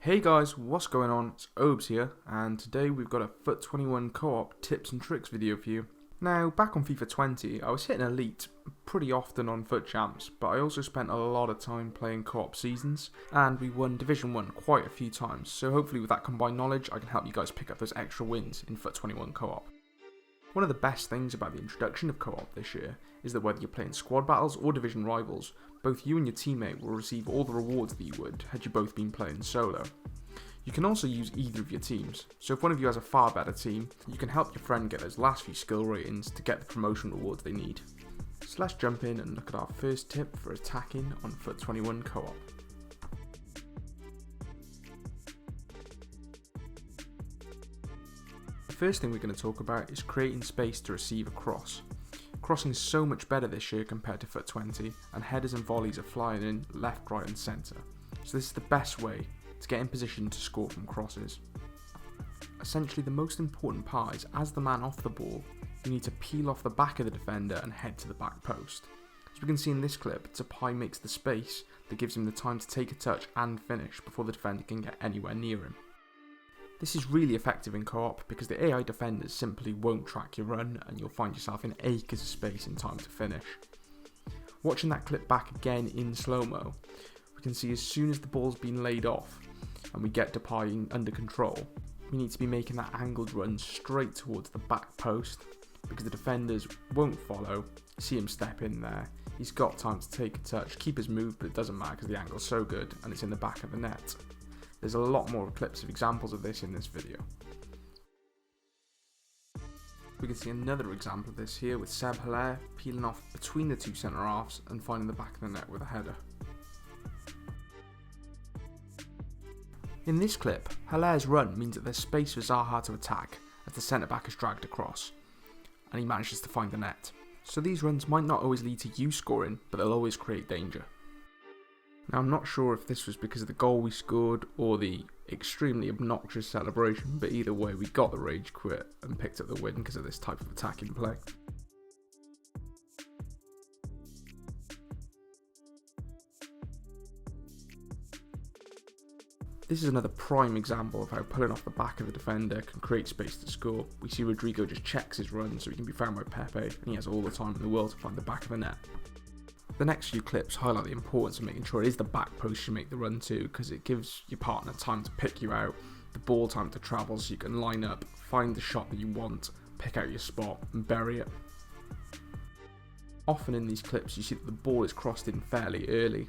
Hey guys, what's going on? It's Obez here, and today we've got a FUT 21 co-op tips and tricks video for you. Now, back on FIFA 20, I was hitting Elite pretty often on FUT Champs, but I also spent a lot of time playing co-op seasons, and we won Division 1 quite a few times, so hopefully with that combined knowledge I can help you guys pick up those extra wins in FUT 21 co-op. One of the best things about the introduction of co-op this year is that whether you're playing squad battles or division rivals, both you and your teammate will receive all the rewards that you would had you both been playing solo. You can also use either of your teams, so if one of you has a far better team, you can help your friend get those last few skill ratings to get the promotion rewards they need. So let's jump in and look at our first tip for attacking on FUT 21 co-op. The first thing we're going to talk about is creating space to receive a cross. Crossing is so much better this year compared to FUT 20, and headers and volleys are flying in left, right and centre, so this is the best way to get in position to score from crosses. Essentially the most important part is, as the man off the ball, you need to peel off the back of the defender and head to the back post. As we can see in this clip, Tapai makes the space that gives him the time to take a touch and finish before the defender can get anywhere near him. This is really effective in co-op because the AI defenders simply won't track your run and you'll find yourself in acres of space in time to finish. Watching that clip back again in slow-mo, we can see as soon as the ball's been laid off and we get Tapai under control, we need to be making that angled run straight towards the back post because the defenders won't follow. See him step in there, he's got time to take a touch, keep his move, but it doesn't matter because the angle's so good and it's in the back of the net. There's a lot more clips of examples of this in this video. We can see another example of this here with Seb Hilaire peeling off between the two centre halves and finding the back of the net with a header. In this clip, Hilaire's run means that there's space for Zaha to attack as the centre back is dragged across, and he manages to find the net. So these runs might not always lead to you scoring, but they'll always create danger. Now I'm not sure if this was because of the goal we scored or the extremely obnoxious celebration, but either way we got the rage quit and picked up the win because of this type of attacking play. This is another prime example of how pulling off the back of the defender can create space to score. We see Rodrigo just checks his run so he can be found by Pepe, and he has all the time in the world to find the back of the net. The next few clips highlight the importance of making sure it is the back post you make the run to, because it gives your partner time to pick you out, the ball time to travel so you can line up, find the shot that you want, pick out your spot and bury it. Often in these clips you see that the ball is crossed in fairly early.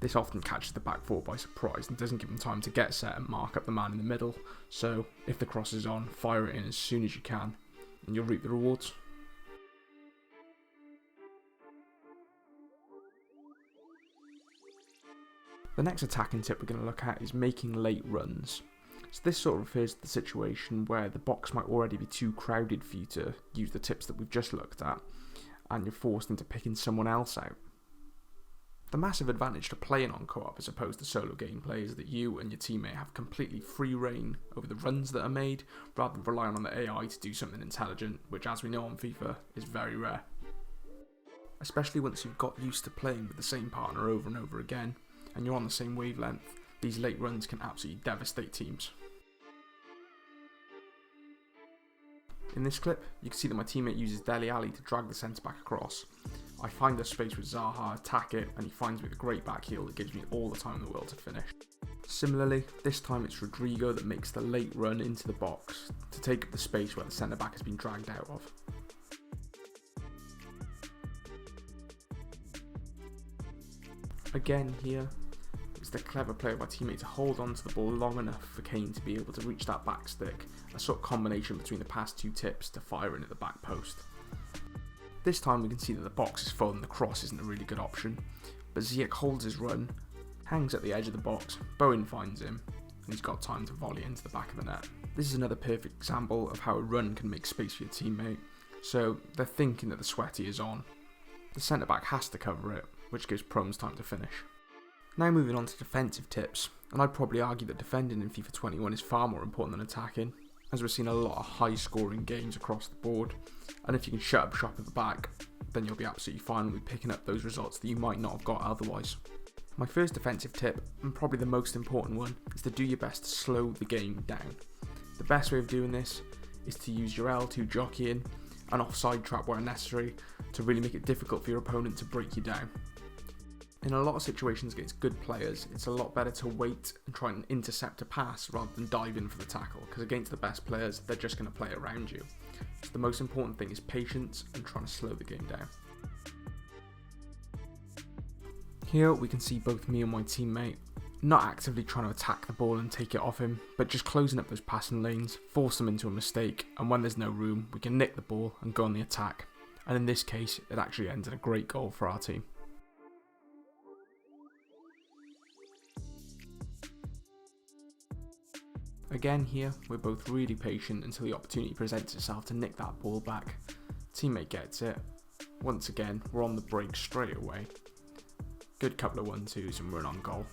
This often catches the back four by surprise and doesn't give them time to get set and mark up the man in the middle, so if the cross is on, fire it in as soon as you can and you'll reap the rewards. The next attacking tip we're going to look at is making late runs. So this sort of refers to the situation where the box might already be too crowded for you to use the tips that we've just looked at, and you're forced into picking someone else out. The massive advantage to playing on co-op as opposed to solo gameplay is that you and your teammate have completely free reign over the runs that are made, rather than relying on the AI to do something intelligent, which as we know on FIFA is very rare. Especially once you've got used to playing with the same partner over and over again, and you're on the same wavelength, these late runs can absolutely devastate teams. In this clip, you can see that my teammate uses Dele Alli to drag the centre back across. I find the space with Zaha, attack it, and he finds me with a great back heel that gives me all the time in the world to finish. Similarly, this time it's Rodrigo that makes the late run into the box to take up the space where the centre back has been dragged out of. Again here, it's the clever play of our teammate to hold on to the ball long enough for Kane to be able to reach that back stick, a sort of combination between the past two tips to fire in at the back post. This time we can see that the box is full and the cross isn't a really good option, but Ziyech holds his run, hangs at the edge of the box, Bowen finds him, and he's got time to volley into the back of the net. This is another perfect example of how a run can make space for your teammate, so they're thinking that the sweaty is on. The centre back has to cover it, which gives Promes time to finish. Now moving on to defensive tips, and I'd probably argue that defending in FIFA 21 is far more important than attacking, as we're seeing a lot of high scoring games across the board, and if you can shut up shop at the back, then you'll be absolutely fine with picking up those results that you might not have got otherwise. My first defensive tip, and probably the most important one, is to do your best to slow the game down. The best way of doing this is to use your L2 jockeying and offside trap where necessary to really make it difficult for your opponent to break you down. In a lot of situations against good players, it's a lot better to wait and try and intercept a pass rather than dive in for the tackle, because against the best players, they're just going to play around you. So the most important thing is patience and trying to slow the game down. Here we can see both me and my teammate not actively trying to attack the ball and take it off him, but just closing up those passing lanes, force them into a mistake, and when there's no room, we can nick the ball and go on the attack. And in this case, it actually ends in a great goal for our team. Again here, we're both really patient until the opportunity presents itself to nick that ball back. Teammate gets it. Once again, we're on the break straight away. Good couple of 1-2s and we're in on goal.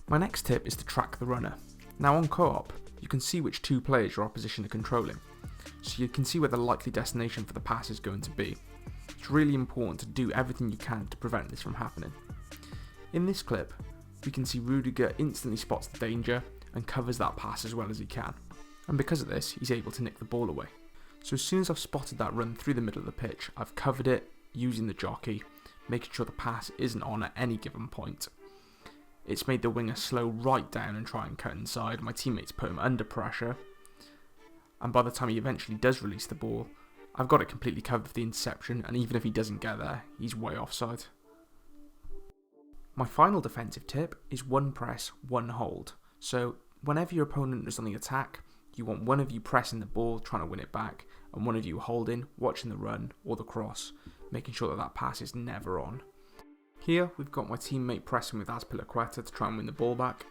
My next tip is to track the runner. Now on co-op, you can see which two players your opposition are controlling, so you can see where the likely destination for the pass is going to be. It's really important to do everything you can to prevent this from happening. In this clip, we can see Rudiger instantly spots the danger and covers that pass as well as he can, and because of this, he's able to nick the ball away. So as soon as I've spotted that run through the middle of the pitch, I've covered it using the jockey, making sure the pass isn't on at any given point. It's made the winger slow right down and try and cut inside. My teammates put him under pressure, and by the time he eventually does release the ball, I've got it completely covered for the interception, and even if he doesn't get there, he's way offside. My final defensive tip is one press, one hold. So whenever your opponent is on the attack, you want one of you pressing the ball, trying to win it back, and one of you holding, watching the run or the cross, making sure that that pass is never on. Here we've got my teammate pressing with Azpilicueta to try and win the ball back,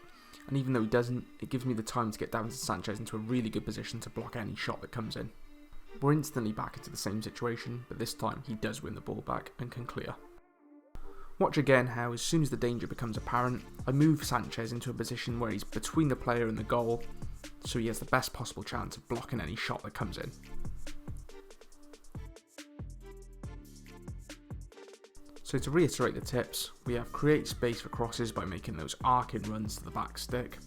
and even though he doesn't, it gives me the time to get Davinson Sanchez into a really good position to block any shot that comes in. We're instantly back into the same situation, but this time he does win the ball back and can clear. Watch again how as soon as the danger becomes apparent, I move Sanchez into a position where he's between the player and the goal, so he has the best possible chance of blocking any shot that comes in. So to reiterate the tips, we have create space for crosses by making those arcing runs to the back stick.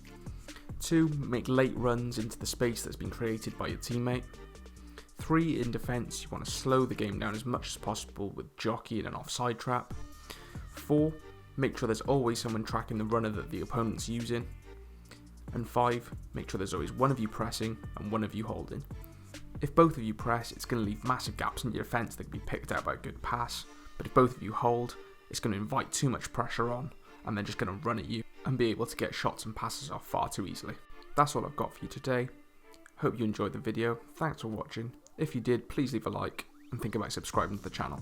2. Make late runs into the space that's been created by your teammate. 3. In defence, you want to slow the game down as much as possible with jockey and an offside trap. 4. Make sure there's always someone tracking the runner that the opponent's using. And 5. Make sure there's always one of you pressing and one of you holding. If both of you press, it's going to leave massive gaps in your defence that can be picked out by a good pass. But if both of you hold, it's going to invite too much pressure on, and they're just going to run at you and be able to get shots and passes off far too easily. That's all I've got for you today. Hope you enjoyed the video. Thanks for watching. If you did, please leave a like and think about subscribing to the channel.